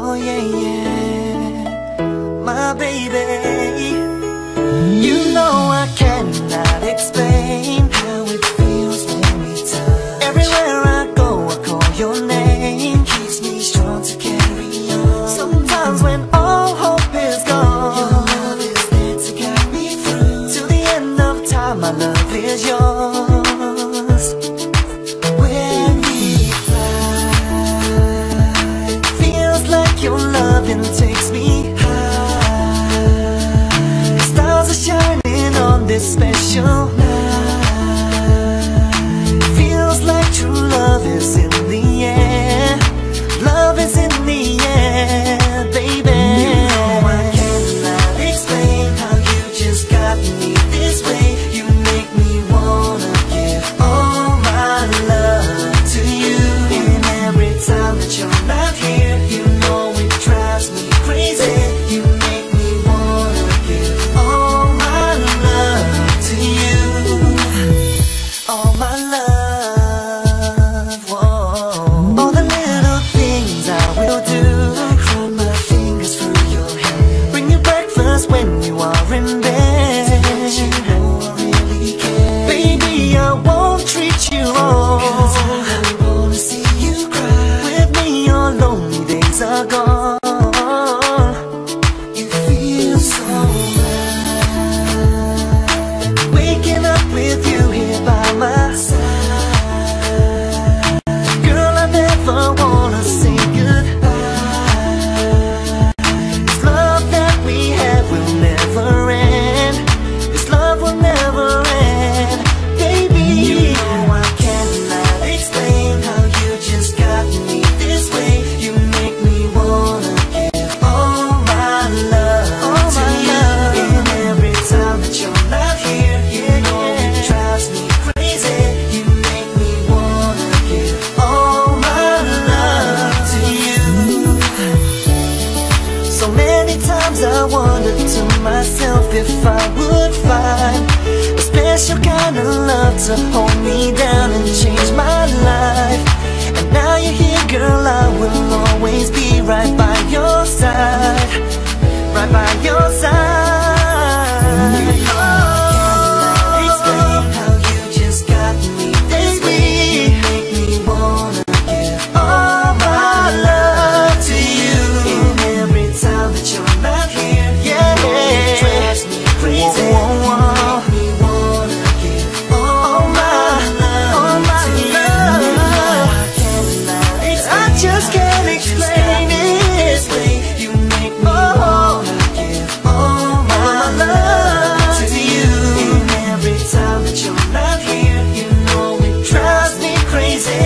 Oh yeah, yeah, my baby. You know I cannot explain how it feels when we touch. Everywhere I go, I call your name. Keeps me strong to carry on. Sometimes when all hope is gone, your love is there to guide me through. Till the end of time, my love is yours. When we fly, feels like your loving takes me high. Stars are shining on this special night. Feels like true love is in the air. Love is in the air, baby. You know I cannot explain how you just got me this way. You make me wanna give all my love to you. And every time that you're not here, you know it drives me crazy. You make me wanna give all my love to you. All my love, whoa. All the little things I will do, like run my fingers through your hair, bring you breakfast when you are in bed. You know I really care. Baby, I won't treat you wrong, 'cause I wanna see you cry. With me your lonely days are gone. You feel so right, waking up with you here by my side. Girl, I never wanna say goodbye. This love that we have will never end. This love will never end, baby. You know I cannot explain how you just got me this way. You make me wanna give all my love to you. And every time that you're not here, you know it drives me crazy. You make me wanna give all my love to you. So many times I wondered to myself if I would find a special kind of love to hold me down and change my life. And now you're here, girl, I will always be right by your side. Right by your side. You know I cannot explain how you just got me this way. You make me wanna give all my love to you. And every time that you're not here, yeah, it drives me crazy. You make me wanna give all my love to you. I cannot explain. I just can't explain it. This way, you make me wanna give all my love to you. And every time that you're not here, you know it drives me crazy.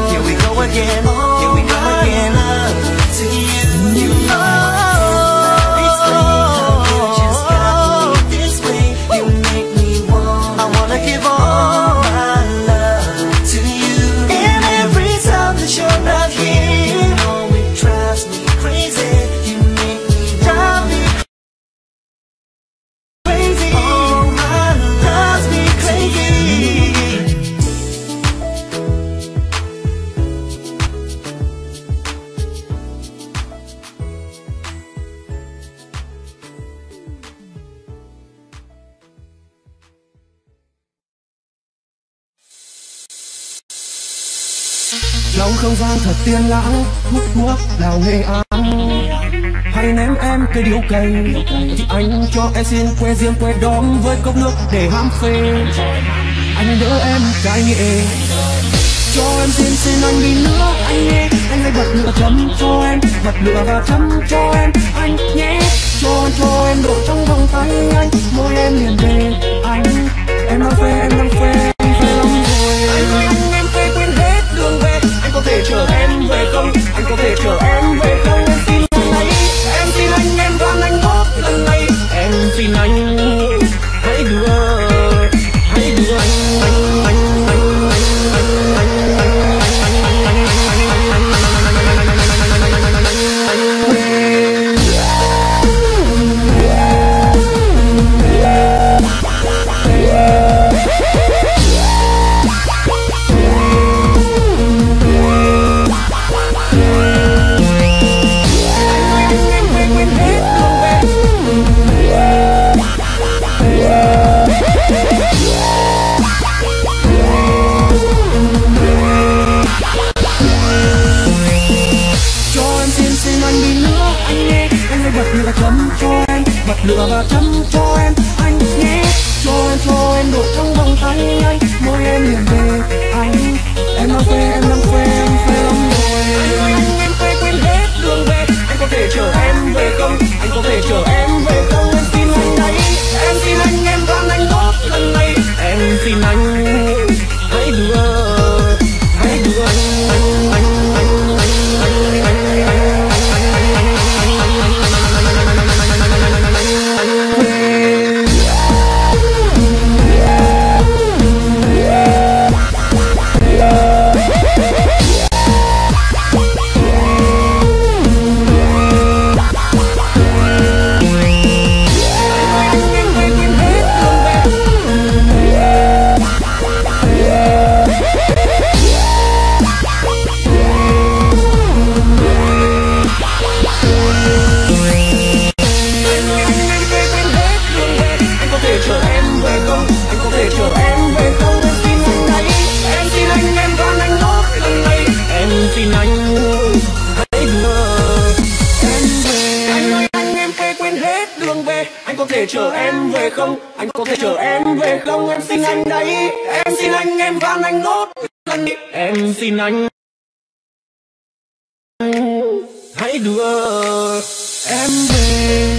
Here we go again. Here we go again. To you, you know. Just got me this way. You make me wanna. I wanna give all my love to you. And every time that you're not here, you know it drives me crazy. You make me drive me crazy. All my love drives me crazy. Trong không gian thật tiên lãng, hút thuốc đào nghệ án. Hãy ném em cây điếu cày, thì anh cho em xin que diêm que đóm với cốc nước để hãm phê. Anh đỡ em cai nghiện, cho em xin anh đi nữa anh nhé. Anh hãy bật lửa chấm cho em, bật lửa và chấm cho anh nhé. Cho em độ trong vòng tay anh, môi em liền về anh. Em đang phê, em đang phê, em phê lắm rồi. Anh em phê quên hết đường về. Anh có thể chở em về không? Anh có thể chở em về không? Em xin anh, em van anh góp lần này. Em xin anh, hãy đưa anh không em xin anh đấy, em xin anh, em van anh nốt lần đi. Em xin anh hãy đưa em về.